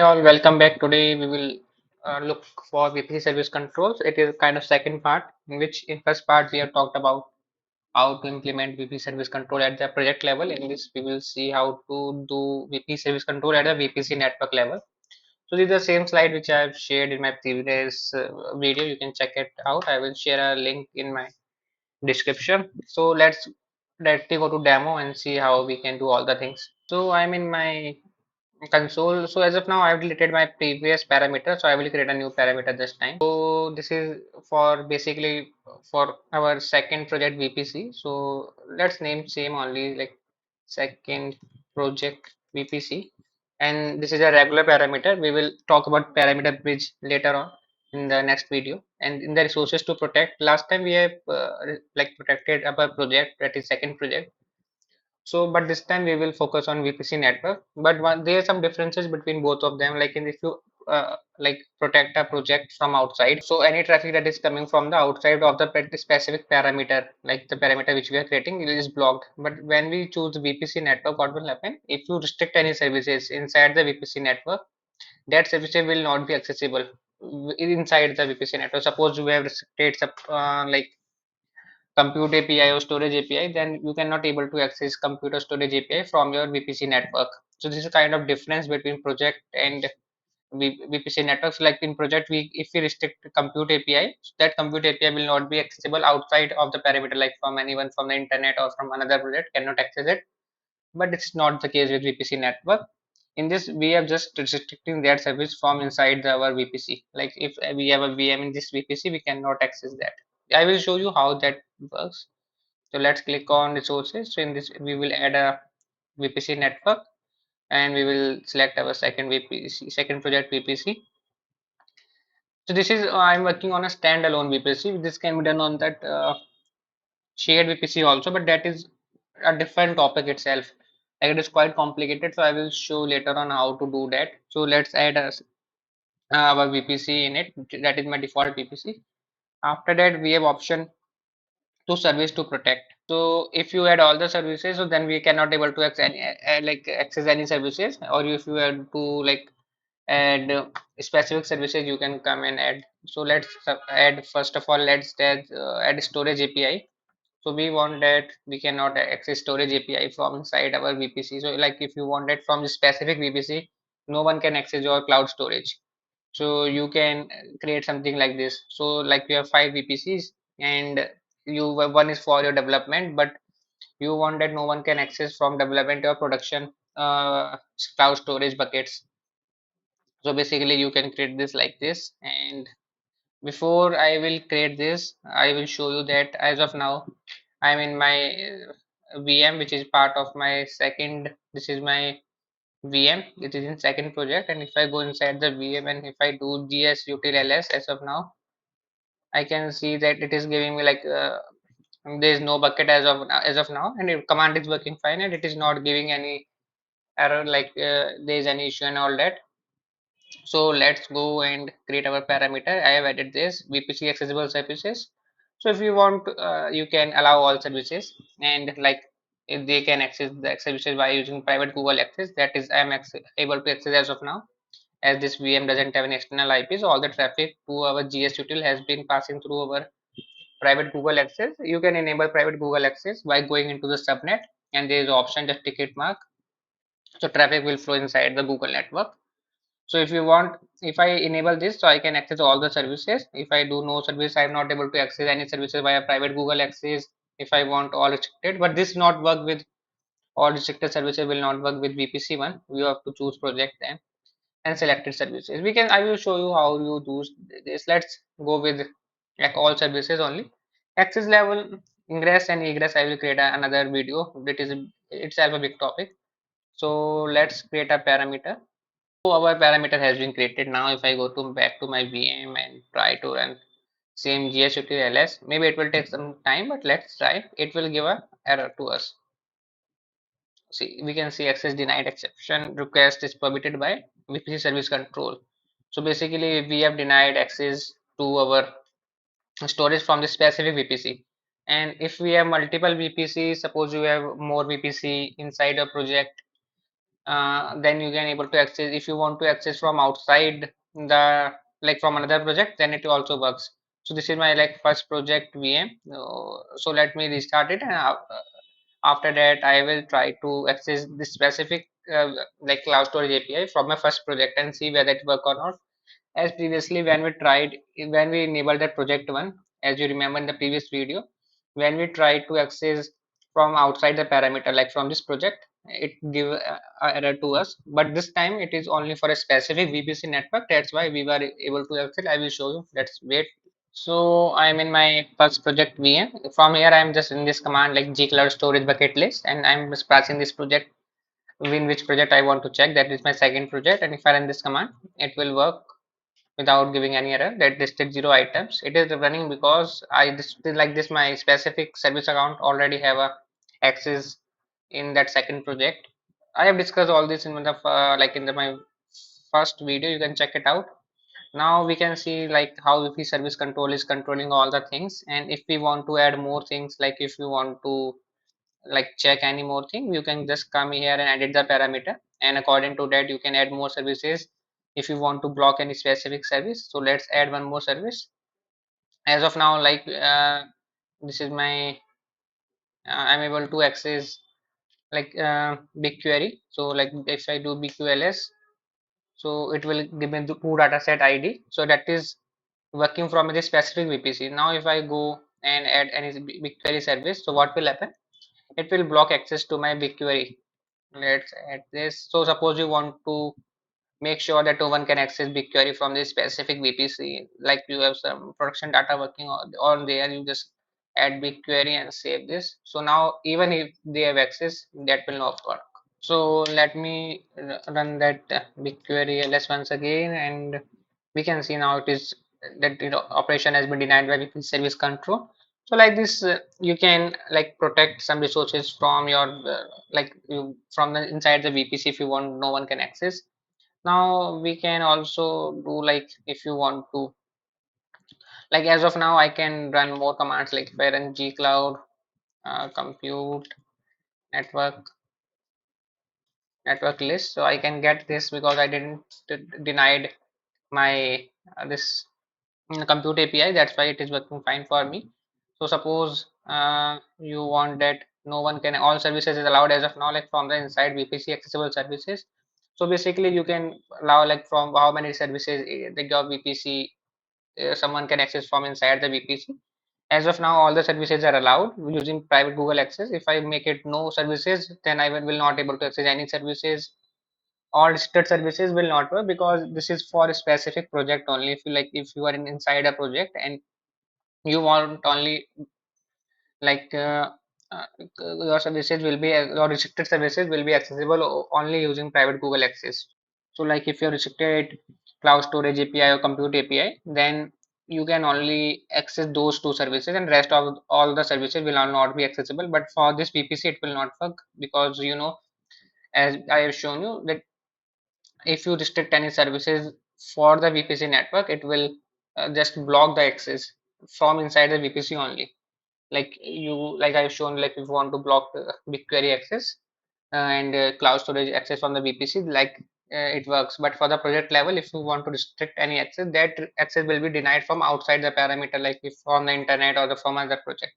all, welcome back. Today we will look for VPC service controls. It is kind of second part in which in first part we have talked about how to implement VPC service control at the project level. In this we will see how to do VPC service control at a VPC network level. So this is the same slide which I have shared in my previous video. You can check it out. I will share a link in my description. So let's directly go to demo and see how we can do all the things. So I'm in my console. So as of now I've deleted my previous parameter, so I will create a new parameter this time. So this is for basically for our second project VPC. So let's name same only like second project VPC, and this is a regular parameter. We will talk about parameter bridge later on in the next video. And in the resources to protect, last time we have like protected our project, that is second project. So, but this time we will focus on VPC network. But there are some differences between both of them. Like if you like protect a project from outside, so any traffic that is coming from the outside of the specific parameter, like the parameter which we are creating, it is blocked. But when we choose VPC network, what will happen? If you restrict any services inside the VPC network, that services will not be accessible inside the VPC network. Suppose you have restricted like compute API or storage API, then you cannot able to access compute or storage API from your VPC network. So this is a kind of difference between project and VPC networks. Like in project, if we restrict compute API, that compute API will not be accessible outside of the parameter, like from anyone from the internet or from another project cannot access it. But it's not the case with VPC network. In this, we are just restricting that service from inside our VPC. Like if we have a VM in this VPC, we cannot access that. I will show you how that works. So let's click on resources. So in this, we will add a VPC network, and we will select our second VPC, second project VPC. So this is I'm working on a standalone VPC. This can be done on that shared VPC also, but that is a different topic itself. Like it is quite complicated, so I will show later on how to do that. So let's add our VPC in it. That is my default VPC. After that, we have option to service to protect. So if you add all the services, so then we cannot able to access any, like access any services. Or if you have to like add specific services, you can come and add. So let's add, first of all, let's add storage API. So we want that we cannot access storage API from inside our VPC. So like if you want it from the specific VPC, no one can access your cloud storage. So you can create something like this. So like we have 5 VPCs, and one is for your development, but you want that no one can access from development or production cloud storage buckets. So basically you can create this like this. And before I will create this, I will show you that as of now I'm in my VM, which is part of my second. This is my VM, it is in second project. And if I go inside the VM and if I do gsutil ls, as of now I can see that it is giving me like there is no bucket as of now, and if command is working fine, and it is not giving any error like there is any issue and all that. So let's go and create our parameter. I have added this VPC accessible services. So if you want, you can allow all services, and like if they can access the services by using private Google access. That is, I am able to access as of now, as this VM doesn't have an external IP. So all the traffic to our gsutil has been passing through our private Google access. You can enable private Google access by going into the subnet, and there is option just ticket mark. So traffic will flow inside the Google network. So if you want, if I enable this, so I can access all the services. If I do no service, I'm not able to access any services via private Google access. If I want all restricted, but this not work with all restricted services, will not work with VPC one. You have to choose project and selected services. I will show you how you do this. Let's go with like all services only. Access level, ingress and egress, I will create another video. That is itself a big topic. So let's create a parameter. So our parameter has been created. Now if I go to back to my VM and try to run same gs maybe it will take some time, but let's try. It will give a error to us. See, we can see access denied, exception request is permitted by VPC service control. So basically we have denied access to our storage from the specific VPC. And if we have multiple VPC, suppose you have more VPC inside a project, then you can able to access. If you want to access from outside the, like from another project, then it also works. So this is my like first project VM. So let me restart it, and after that I will try to access this specific like cloud storage API from my first project and see whether it work or not. As previously when we enabled that project one, as you remember in the previous video, when we tried to access from outside the parameter, like from this project, it give a error to us. But this time it is only for a specific VPC network. That's why we were able to access. I will show you. Let's wait. So I'm in my first project VM. From here I'm just in this command like gcloud storage bucket list, and I'm just passing this project, in which project I want to check. That is my second project, and if I run this command, it will work without giving any error. That listed 0 items. It is running because I just like this, my specific service account already have a access in that second project. I have discussed all this in the like in my first video. You can check it out. Now we can see like how VPC service control is controlling all the things, and if we want to add more things, like if you want to like check any more thing, you can just come here and edit the parameter, and according to that you can add more services if you want to block any specific service. So let's add one more service. As of now, like this is my I'm able to access like BigQuery. So like if I do BQLS, so it will give me the two dataset ID. So that is working from this specific VPC. Now if I go and add any BigQuery service, so what will happen? It will block access to my BigQuery. Let's add this. So suppose you want to make sure that no one can access BigQuery from this specific VPC, like you have some production data working on there, you just add BigQuery and save this. So now even if they have access, that will not work. So let me run that BigQuery ls once again, and we can see now it is that operation has been denied by VPC service control. So like this, you can like protect some resources from your like you, from the inside the VPC if you want no one can access. Now we can also do like if you want to, like as of now I can run more commands, like if I run gcloud compute network network list, so I can get this because I didn't denied my this compute API. That's why it is working fine for me. So suppose you want that no one can, all services is allowed as of now, like from the inside VPC accessible services. So basically you can allow like from how many services the your VPC someone can access from inside the VPC. As of now, all the services are allowed using private Google access. If I make it no services, then I will not able to access any services. All restricted services will not work because this is for a specific project only. If you like, if you are inside a project and you want only like your services will be your restricted services will be accessible only using private Google access. So like if you're restricted cloud storage API or compute API, then you can only access those two services, and rest of all the services will not be accessible. But for this VPC, it will not work because as I have shown you that if you restrict any services for the VPC network, it will just block the access from inside the VPC only. Like like I've shown, like if you want to block BigQuery access and cloud storage access on the VPC, like it works. But for the project level, if you want to restrict any access, that access will be denied from outside the parameter, like if from the internet or the from other project.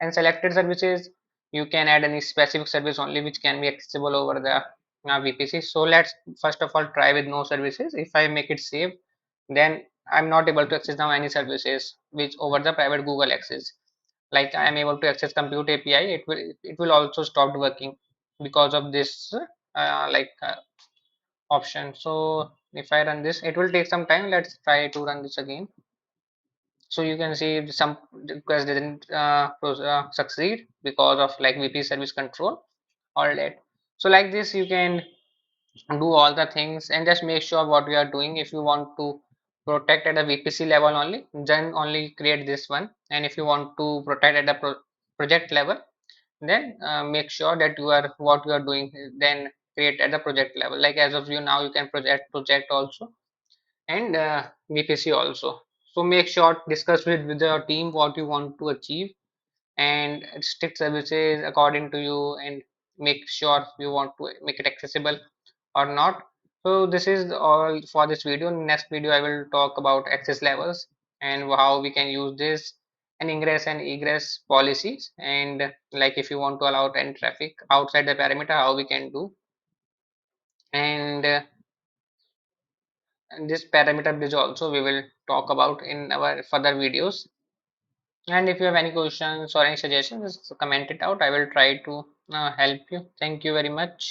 And selected services, you can add any specific service only which can be accessible over the VPC. So let's first of all try with no services. If I make it save, then I'm not able to access now any services which over the private Google access. Like I am able to access compute API, it will also stop working because of this option. So if I run this, it will take some time. Let's try to run this again. So you can see some request didn't succeed because of like VP service control, all that. So like this you can do all the things and just make sure what you are doing. If you want to protect at the VPC level only, then only create this one, and if you want to protect at the project level, then make sure that you are what you are doing, then create at the project level. Like as of you now, you can project also, and VPC also. So make sure discuss with your team what you want to achieve and strict services according to you, and make sure you want to make it accessible or not. So this is all for this video. In next video I will talk about access levels and how we can use this, and ingress and egress policies, and like if you want to allow any traffic outside the parameter, how we can do. And this parameter bridge also we will talk about in our further videos. And if you have any questions or any suggestions, just comment it out. I will try to help you. Thank you very much.